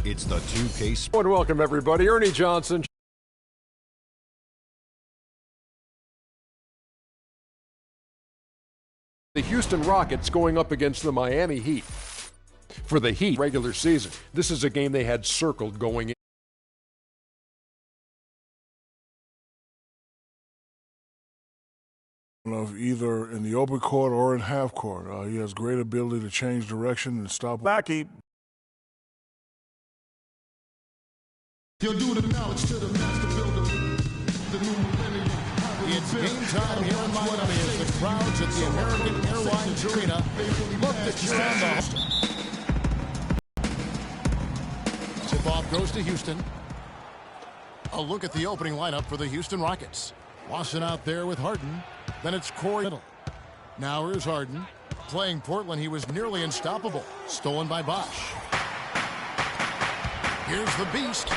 It's the 2K Sport. Welcome, everybody. Ernie Johnson. The Houston Rockets going up against the Miami Heat. For the Heat regular season, this is a game they had circled going in. Of either in the open court or in half court. He has great ability to change direction and stop. Backy. He'll do the knowledge to the master builder. The new millennium. It's game time here in Miami as the crowds at the American Airlines Arena look to cheer on the host. Tip-off goes to Houston. A look at the opening lineup for the Houston Rockets. Lawson out there with Harden. Then it's Corey Middle. Now here's Harden. Playing Portland, he was nearly unstoppable. Stolen by Bosch. Here's the Beast.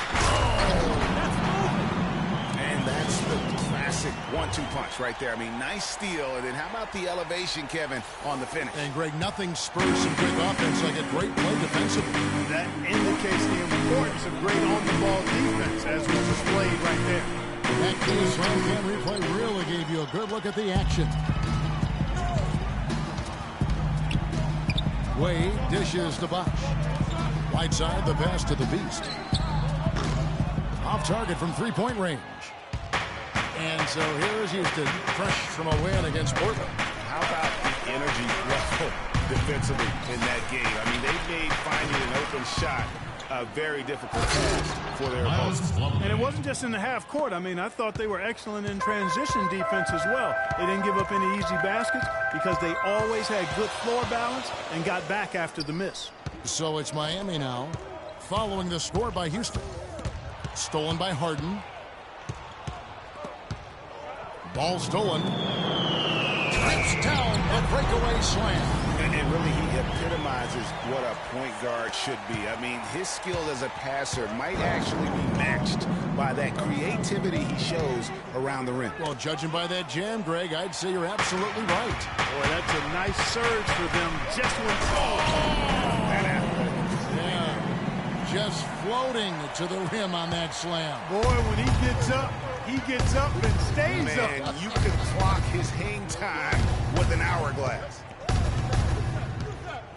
And that's the classic 1-2 punch right there. I mean, nice steal. And then how about the elevation, Kevin, on the finish? And, Greg, nothing spurs some quick offense like a great play defensively. That indicates the importance of great on-the-ball defense, as was displayed right there. That King's Cam replay really gave you a good look at the action. Wade dishes to Bosch. Right side, the pass to the Beast. Off target from three-point range. And so here is Houston, fresh from a win against Portland. How about the energy level defensively in that game? I mean, they made finding an open shot a very difficult task for their opponents. And it wasn't just in the half court. I mean, I thought they were excellent in transition defense as well. They didn't give up any easy baskets because they always had good floor balance and got back after the miss. So it's Miami now, following the score by Houston. Stolen by Harden. Ball stolen. Trips down a breakaway slam. And really, he epitomizes what a point guard should be. I mean, his skill as a passer might actually be matched by that creativity he shows around the rim. Well, judging by that jam, Greg, I'd say you're absolutely right. Boy, that's a nice surge for them just when... Yeah, just floating to the rim on that slam. Boy, when he gets up and stays up. Man, you could clock his hang time with an hourglass.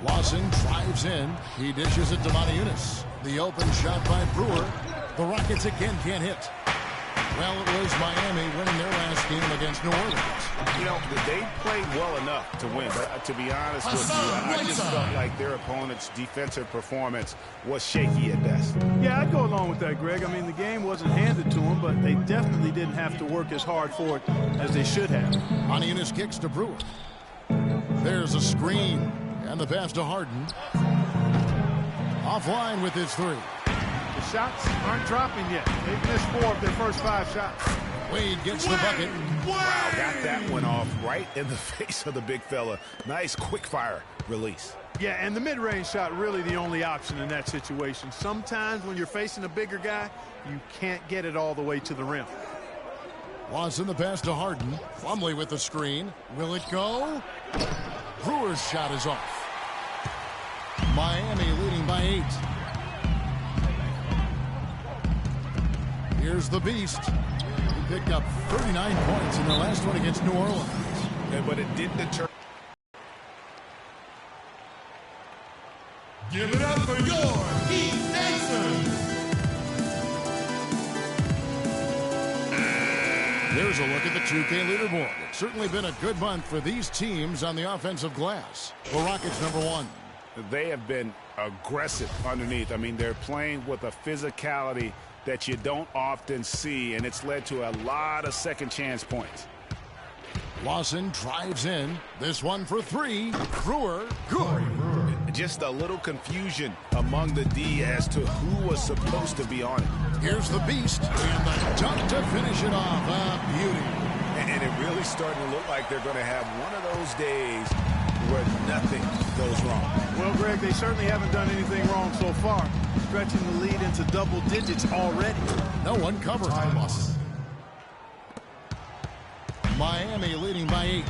Lawson drives in. He dishes it to Moniunas. The open shot by Brewer. The Rockets again can't hit. Well, it was Miami winning their last game against New Orleans. You know, they played well enough to win, but to be honest with you, I just felt like their opponent's defensive performance was shaky at best. Yeah, I'd go along with that, Greg. I mean, the game wasn't handed to them, but they definitely didn't have to work as hard for it as they should have. Moniunas kicks to Brewer. There's a screen. And the pass to Harden. Offline with his three. The shots aren't dropping yet. They've missed 4 of their first 5 shots. Wade gets the bucket. Wow, got that one off right in the face of the big fella. Nice quick fire release. Yeah, and the mid-range shot really the only option in that situation. Sometimes when you're facing a bigger guy, you can't get it all the way to the rim. Lawson the pass to Harden. Plumlee with the screen. Will it go? Brewer's shot is off. Miami leading by 8. Here's the Beast. He picked up 39 points in the last one against New Orleans. But it didn't deter. Give it up for your Heat Nation. There's a look at the 2K leaderboard. It's certainly been a good month for these teams on the offensive glass. The Rockets #1. They have been aggressive underneath. I mean, they're playing with a physicality that you don't often see, and it's led to a lot of second chance points. Lawson drives in. This one for 3. Brewer. Good. Just a little confusion among the D as to who was supposed to be on it. Here's the Beast. And the dunk to finish it off. A beauty. And it really starting to look like they're going to have one of those days where nothing goes wrong. Well, Greg, they certainly haven't done anything wrong so far. Stretching the lead into double digits already. No one covers. Miami leading by 8.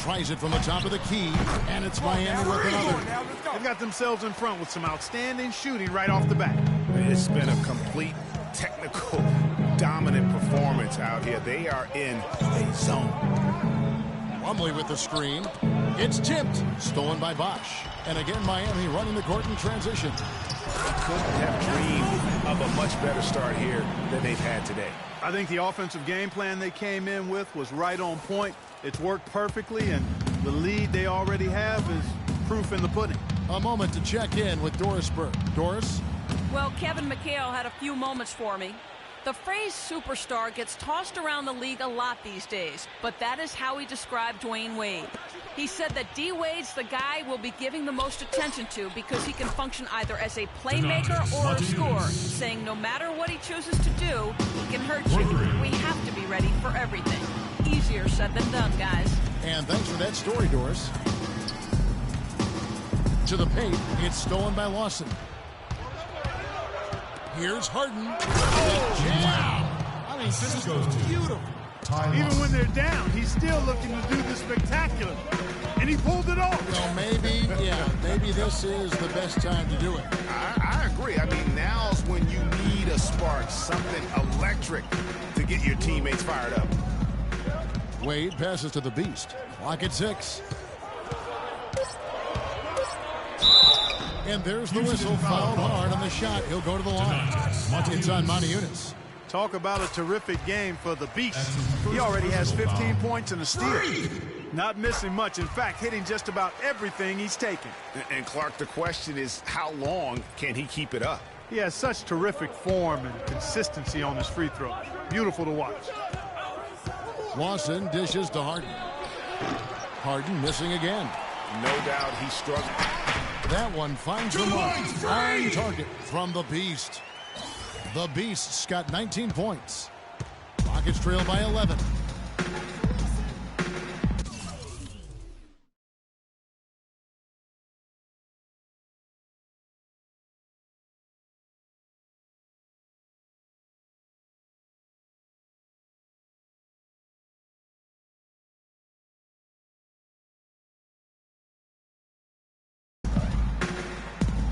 Tries it from the top of the key, and it's Miami with another. They've got themselves in front with some outstanding shooting right off the bat. It's been a complete technical, dominant performance out here. They are in a zone. Plumlee with the screen. It's tipped. Stolen by Bosch. And again, Miami running the court in transition. Couldn't have dreamed of a much better start here than they've had today. I think the offensive game plan they came in with was right on point. It's worked perfectly, and the lead they already have is proof in the pudding. A moment to check in with Doris Burke. Doris? Well, Kevin McHale had a few moments for me. The phrase superstar gets tossed around the league a lot these days, but that is how he described Dwayne Wade. He said that D. Wade's the guy we'll be giving the most attention to because he can function either as a playmaker or a scorer, saying no matter what he chooses to do, he can hurt you. We have to be ready for everything. Easier said than done, guys. And thanks for that story, Doris. To the paint, it's stolen by Lawson. Here's Harden. Jam! I mean, this goes beautiful. Even when they're down, he's still looking to do the spectacular. And he pulled it off. Well, maybe this is the best time to do it. I agree. I mean, now's when you need a spark, something electric to get your teammates fired up. Wade passes to the Beast. Clock at 6. And there's the whistle. Fouled hard on the shot. He'll go to the line. It's on Motiejunas. Talk about a terrific game for the Beast. He already has 15 points and a steal. Not missing much. In fact, hitting just about everything he's taken. And Clark, the question is, how long can he keep it up? He has such terrific form and consistency on his free throws. Beautiful to watch. Lawson dishes to Harden. Harden missing again. No doubt he struggled. That one finds the mark. On target from the Beast. The Beast's got 19 points. Rockets trail by 11.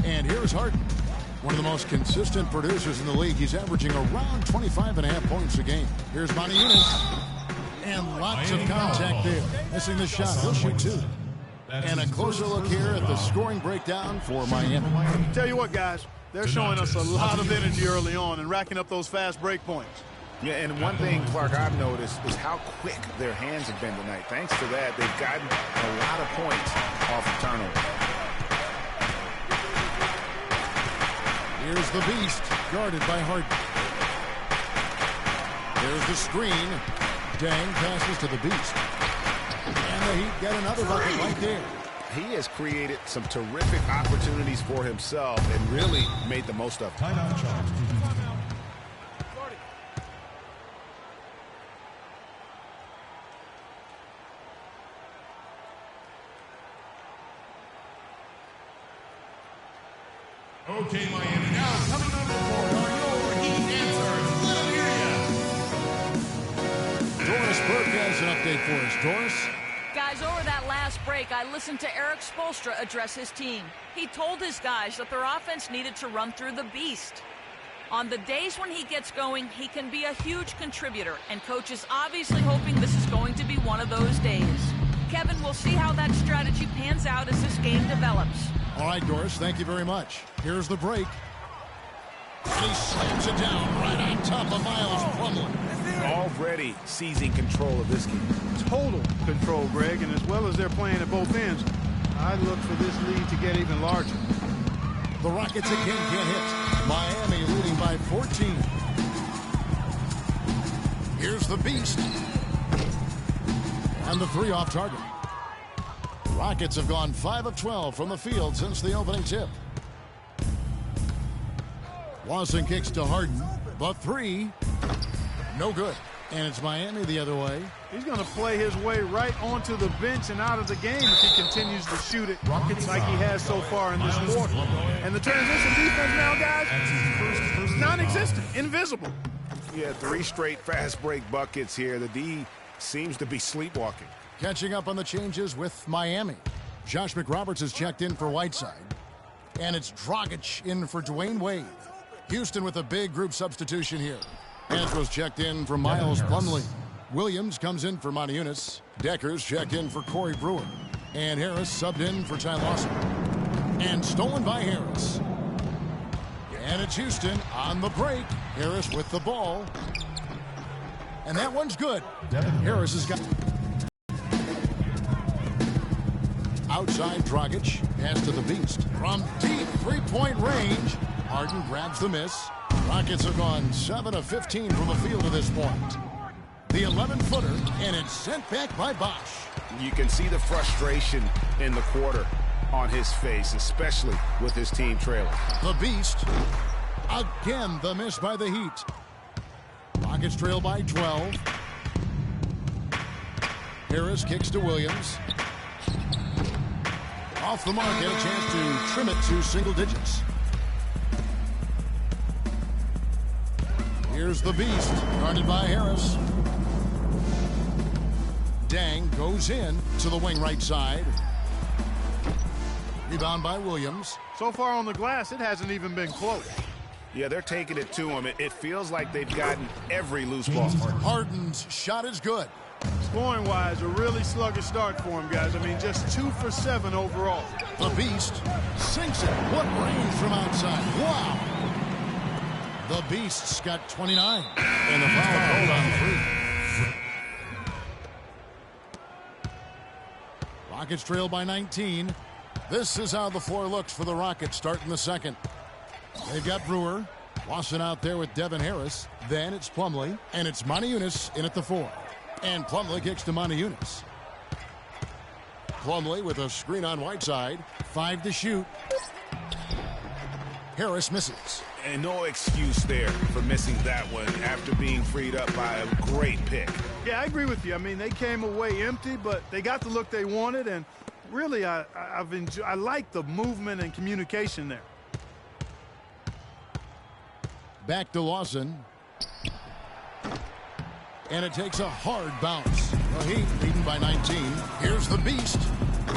And here's Harden, one of the most consistent producers in the league. He's averaging around 25.5 points a game. Here's Motiejunas. And lots of contact there. Missing the shot. He'll shoot 2. And a closer look here at the scoring breakdown for Miami. Tell you what, guys, they're showing us a lot of energy early on and racking up those fast break points. Yeah, and one thing, Clark, I've noticed is how quick their hands have been tonight. Thanks to that, they've gotten a lot of points off of turnover. Here's the Beast, guarded by Harden. There's the screen. Dang passes to the Beast. And the Heat get another bucket right there. He has created some terrific opportunities for himself and really made the most of them. Okay, Miami. Now coming on the court are your Heat answers. Let them hear ya. Doris Burke has an update for us. Doris? Guys, over that last break, I listened to Eric Spoelstra address his team. He told his guys that their offense needed to run through the Beast. On the days when he gets going, he can be a huge contributor, and Coach is obviously hoping this is going to be one of those days. Kevin, we'll see how that strategy pans out as this game develops. All right, Doris, thank you very much. Here's the break. And he slams it down right on top of Miles Plumlee. Already seizing control of this game. Total control, Greg, and as well as they're playing at both ends, I look for this lead to get even larger. The Rockets again can't hit. Miami leading by 14. Here's the Beast. And the 3 off target. Rockets have gone 5 of 12 from the field since the opening tip. Lawson kicks to Harden. The 3. No good. And it's Miami the other way. He's going to play his way right onto the bench and out of the game if he continues to shoot it like he has so far in this quarter. And the transition defense now, guys, non-existent, invisible. Yeah, 3 straight fast break buckets here. The D seems to be sleepwalking. Catching up on the changes with Miami. Josh McRoberts has checked in for Whiteside. And it's Dragic in for Dwayne Wade. Houston with a big group substitution here. Andros checked in for Miles Plumlee. Williams comes in for Monty Eunice. Deckers checked in for Corey Brewer. And Harris subbed in for Ty Lawson. And stolen by Harris. And it's Houston on the break. Harris with the ball. And that one's good. Harris has got... Outside Dragic. Pass to the Beast. From deep three-point range. Harden grabs the miss. Rockets have gone 7 of 15 from the field at this point. The 11-footer, and it's sent back by Bosch. You can see the frustration in the quarter on his face, especially with his team trailing. The Beast. Again, the miss by the Heat. Rockets trail by 12. Harris kicks to Williams. Off the mark, and a chance to trim it to single digits. Here's the Beast, guarded by Harris. Dang goes in to the wing right side. Rebound by Williams. So far on the glass, it hasn't even been close. Yeah, they're taking it to him. It feels like they've gotten every loose ball. Harden's shot is good. Scoring-wise, a really sluggish start for him, guys. I mean, just 2 for 7 overall. The Beast sinks it. What range from outside. Wow. The Beast's got 29. And the foul called on 3. Rockets trail by 19. This is how the floor looks for the Rockets starting the second. They've got Brewer. Lawson out there with Devin Harris. Then it's Plumlee. And it's Monty Eunice in at the 4. And Plumlee kicks to Monty Eunice. Plumlee with a screen on Whiteside. 5 to shoot. Harris misses. And no excuse there for missing that one after being freed up by a great pick. Yeah, I agree with you. I mean, they came away empty, but they got the look they wanted, and really, I like the movement and communication there. Back to Lawson. And it takes a hard bounce. The Heat leading by 19. Here's the Beast.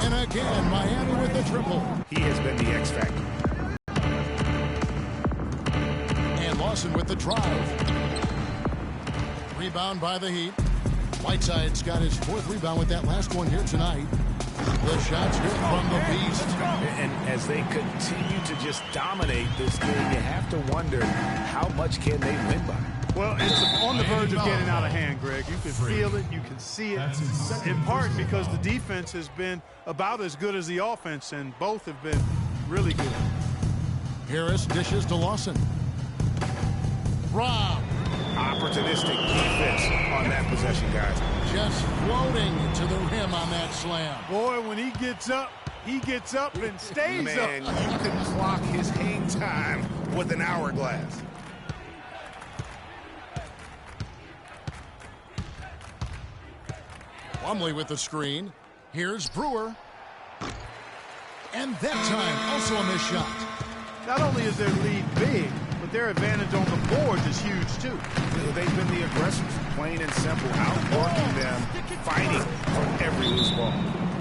And again, Miami with the triple. He has been the X factor. And Lawson with the drive. Rebound by the Heat. Whiteside's got his 4th rebound with that last one here tonight. The shot's good from the Beast. And as they continue to just dominate this game, you have to wonder how much can they win by. Well, it's on the verge of getting out of hand, Greg. You can feel it. You can see it. In part because the defense has been about as good as the offense, and both have been really good. Harris dishes to Lawson. Rob. Opportunistic defense on that possession, guys. Just floating to the rim on that slam. Boy, when he gets up and stays up. Man, you can clock his hang time with an hourglass. Plumlee with the screen. Here's Brewer. And that time, also a missed shot. Not only is their lead big, but their advantage on the board is huge, too. They've been the aggressors, plain and simple, outworking them, fighting for every loose ball.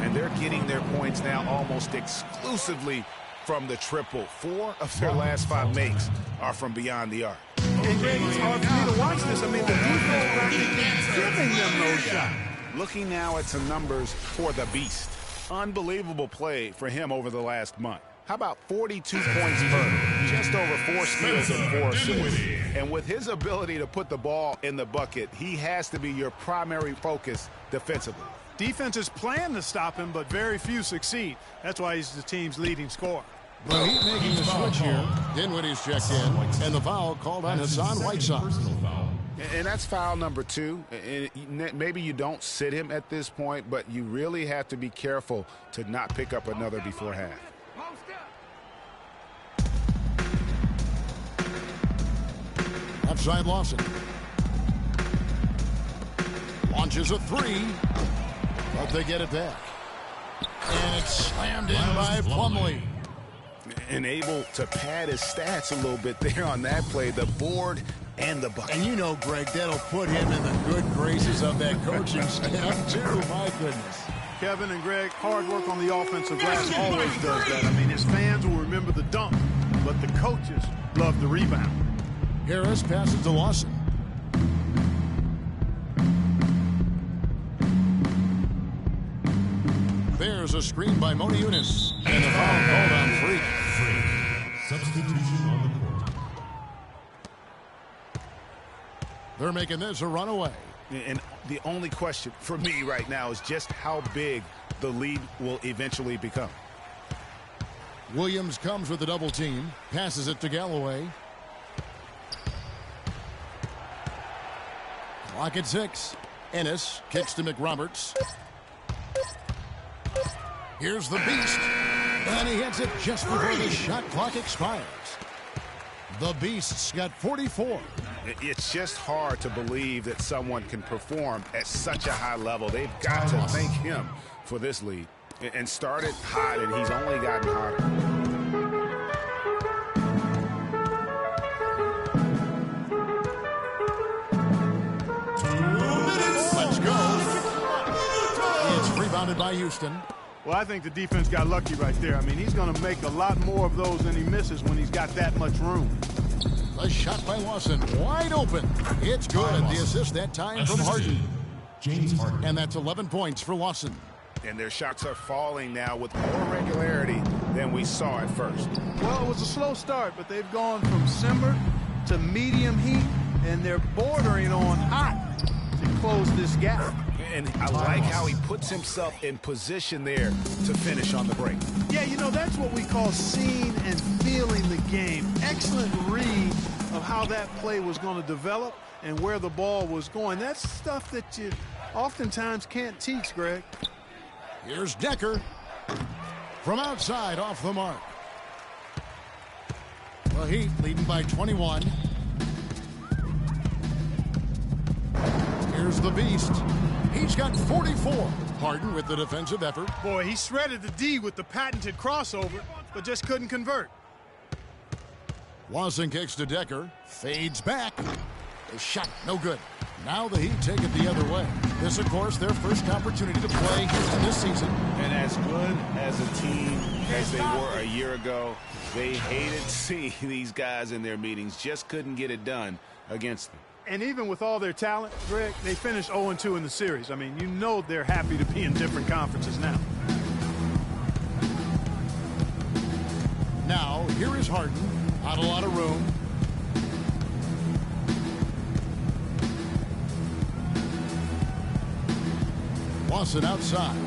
And they're getting their points now almost exclusively from the triple. 4 of their last 5 makes are from beyond the arc. And Greg, it's hard for me to watch this. I mean, the defense practically giving them those shots. Looking now at some numbers for the Beast. Unbelievable play for him over the last month. How about 42 points per, just over 4 steals and 4 assists. And with his ability to put the ball in the bucket, he has to be your primary focus defensively. Defenses plan to stop him, but very few succeed. That's why he's the team's leading scorer. The Heat making the switch here. Dinwiddie's checked in, and the foul called on Hassan Whiteside. And that's foul number 2. And maybe you don't sit him at this point, but you really have to be careful to not pick up another before half. Outside Lawson. Launches a 3, but they get it back. And it's slammed in by Plumlee. And able to pad his stats a little bit there on that play. The board and the bucket. And you know, Greg, that'll put him in the good graces of that coaching staff, too. My goodness. Kevin and Greg, hard work on the offensive glass always does that. I mean, his fans will remember the dunk, but the coaches love the rebound. Harris passes to Lawson. There's a screen by Moni Eunice. And the foul called on Freak. Substitution on the court. They're making this a runaway. And the only question for me right now is just how big the lead will eventually become. Williams comes with the double team. Passes it to Galloway. Clock at 6. Ennis kicks to McRoberts. Here's the beast. And he hits it just before the shot clock expires. The Beast's got 44. It's just hard to believe that someone can perform at such a high level. They've got to thank him for this lead. And started hot, and he's only gotten hotter. Let's go. It's rebounded by Houston. Well, I think the defense got lucky right there. I mean, he's going to make a lot more of those than he misses when he's got that much room. A shot by Lawson, wide open. It's good. The assist that time from Harden. James Harden. And that's 11 points for Lawson. And their shots are falling now with more regularity than we saw at first. Well, it was a slow start, but they've gone from simmer to medium heat, and they're bordering on hot to close this gap. And I like how he puts himself in position there to finish on the break. Yeah, you know, that's what we call seeing and feeling the game. Excellent read of how that play was going to develop and where the ball was going. That's stuff that you oftentimes can't teach, Greg. Here's Decker. From outside, off the mark. The Heat leading by 21. Here's the Beast. He's got 44. Harden with the defensive effort. Boy, he shredded the D with the patented crossover, but just couldn't convert. Lawson kicks to Decker. Fades back. The shot, no good. Now the Heat take it the other way. This, of course, their first opportunity to play Houston this season. And as good as a team as they were a year ago, they hated seeing these guys in their meetings. Just couldn't get it done against them. And even with all their talent, Greg, they finished 0-2 in the series. I mean, you know they're happy to be in different conferences now. Now, here is Harden. Not a lot of room. Lawson outside.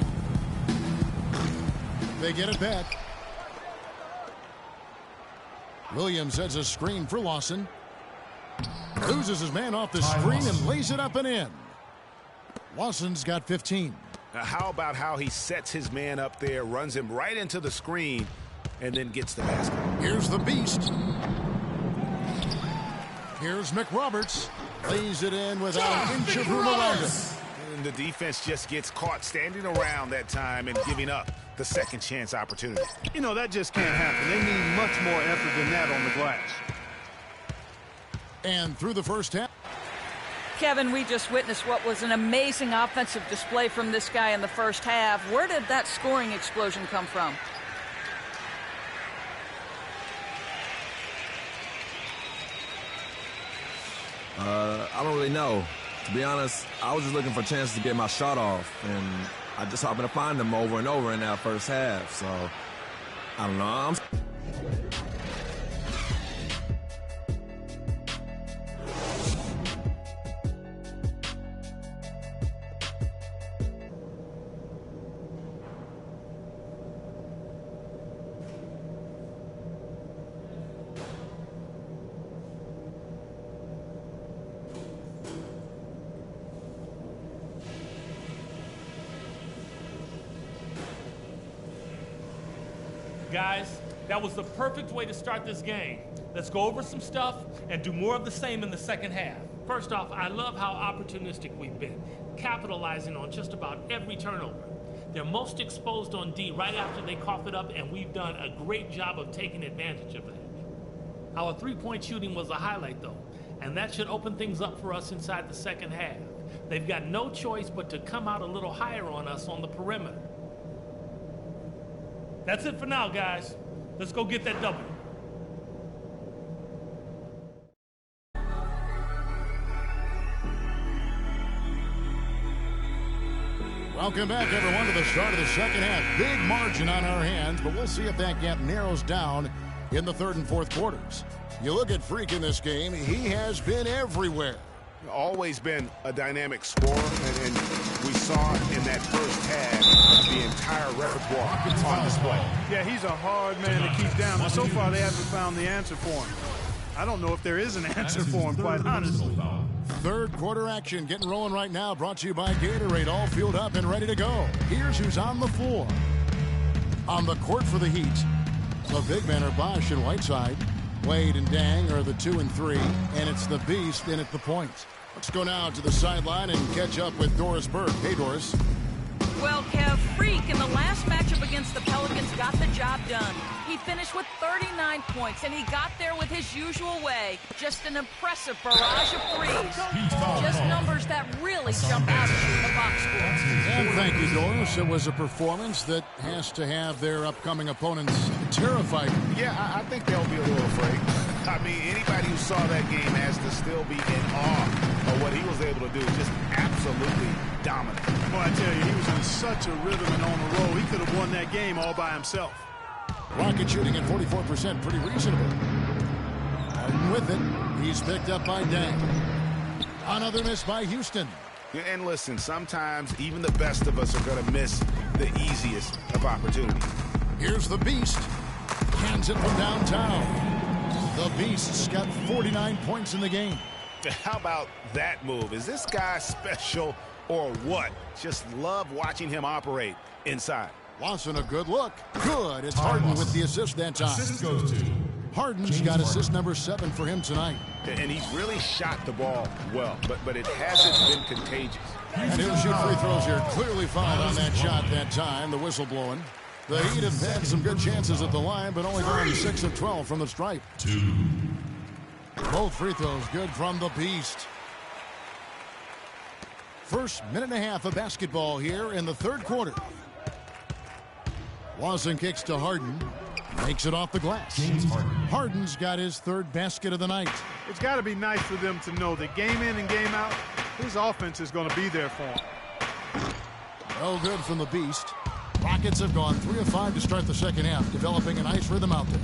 They get it back. Williams sets a screen for Lawson. Loses his man off the screen and lays it up and in. Lawson's got 15. Now, how about how he sets his man up there, runs him right into the screen, and then gets the basket. Here's the Beast. Here's McRoberts. Lays it in without an inch of room around him. And the defense just gets caught standing around that time and giving up the second chance opportunity. You know, that just can't happen. They need much more effort than that on the glass. And through the first half. Kevin, we just witnessed what was an amazing offensive display from this guy in the first half. Where did that scoring explosion come from? I don't really know. To be honest, I was just looking for chances to get my shot off, and I just happened to find them over and over in that first half. So, I don't know. Guys, that was the perfect way to start this game. Let's go over some stuff and do more of the same in the second half. First off, I love how opportunistic we've been, capitalizing on just about every turnover. They're most exposed on D right after they cough it up, and we've done a great job of taking advantage of that. Our three-point shooting was a highlight, though. and that should open things up for us inside the second half. They've got no choice but to come out a little higher on us on the perimeter. That's it for now, guys. Let's go get that W. Welcome back, everyone, to the start of the second half. Big margin on our hands, but we'll see if that gap narrows down in the third and fourth quarters. You look at Freak in this game, he has been everywhere. Always been a dynamic scorer, and we saw in that first half the entire repertoire on display. Yeah, he's a hard man to keep down, and so far they haven't found the answer for him. I don't know if there is an answer for him, quite honestly. Third quarter action getting rolling right now, brought to you by Gatorade, all fueled up and ready to go. Here's who's on the floor. On the court for the Heat, the big men are Bosch and Whiteside. Wade and Dang are the 2 and 3, and it's the Beast in at the point. Let's go now to the sideline and catch up with Doris Burke. Hey, Doris. Well, Kev, Freak in the last matchup against the Pelicans got the job done. He finished with 39 points, and he got there with his usual way. Just an impressive barrage of threes. Just numbers that really jump out at you in the box score. And thank you, Doris. It was a performance that has to have their upcoming opponents terrified. Yeah, I think they'll be a little afraid. I mean, anybody who saw that game has to still be in awe of what he was able to do. Just absolutely dominant. Boy, I tell you, he was in such a rhythm and on the roll. He could have won that game all by himself. Rocket shooting at 44%, pretty reasonable. Harden with it. He's picked up by Dang. Another miss by Houston. And listen, sometimes even the best of us are going to miss the easiest of opportunities. Here's the Beast. Hands it from downtown. The Beast's got 49 points in the game. How about that move? Is this guy special or what? Just love watching him operate inside. Lawson, a good look. Good. It's Harden with the assist that time. Assist goes to Harden's got assist number 7 for him tonight. And he's really shot the ball well, but it hasn't been contagious. And he'll shoot free throws here. Clearly fouled on that shot that time. The whistle blowing. The Heat have had some good chances at the line, but only gone 6 of 12 from the stripe. 2. Both free throws good from the Beast. First minute and a half of basketball here in the third quarter. Lawson kicks to Harden. Makes it off the glass. Harden's got his third basket of the night. It's got to be nice for them to know that game in and game out, his offense is going to be there for him. No good from the Beast. Rockets have gone 3 of 5 to start the second half, developing a nice rhythm out there.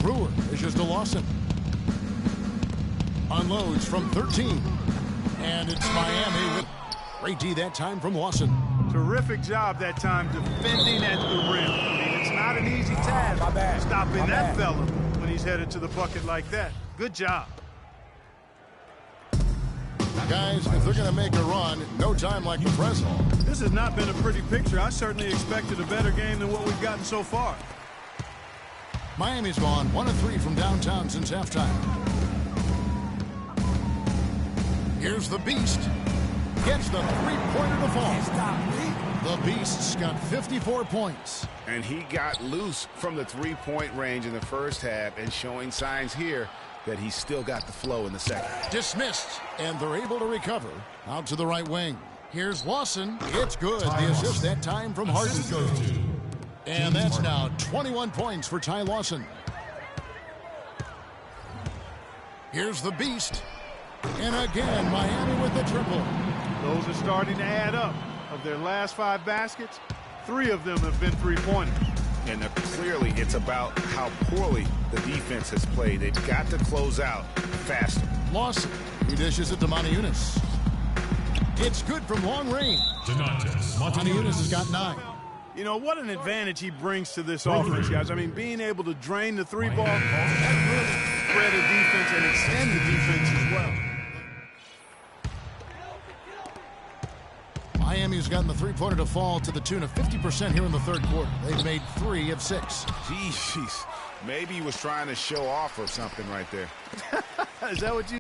Brewer issues to Lawson. Unloads from 13. And it's Miami with great D that time from Lawson. Terrific job that time defending at the rim. I mean, it's not an easy task stopping that fella when he's headed to the bucket like that. Good job. Guys, if they're going to make a run, no time like the present. This has not been a pretty picture. I certainly expected a better game than what we've gotten so far. Miami's gone 1 of 3 from downtown since halftime. Here's the Beast. Gets the three-pointer to fall. The Beast's got 54 points. And he got loose from the three-point range in the first half and showing signs here that he's still got the flow in the second. Dismissed, and they're able to recover. Out to the right wing. Here's Lawson. It's good. The assist that time from Harden. And that's now 21 points for Ty Lawson. Here's the Beast. And again, Miami with the triple. Those are starting to add up. Of their last 5 baskets, 3 of them have been three-pointers. And clearly it's about how poorly the defense has played. They've got to close out faster. Lawson, he dishes it to Montejunas. It's good from long range. Montejunas has got 9. You know, what an advantage he brings to this offense, guys. I mean, being able to drain the 3-ball, that really spread a defense and extend the defense as well. Miami's gotten the three-pointer to fall to the tune of 50% here in the third quarter. They've made 3 of 6. Jeez, maybe he was trying to show off or something right there. Is that what you...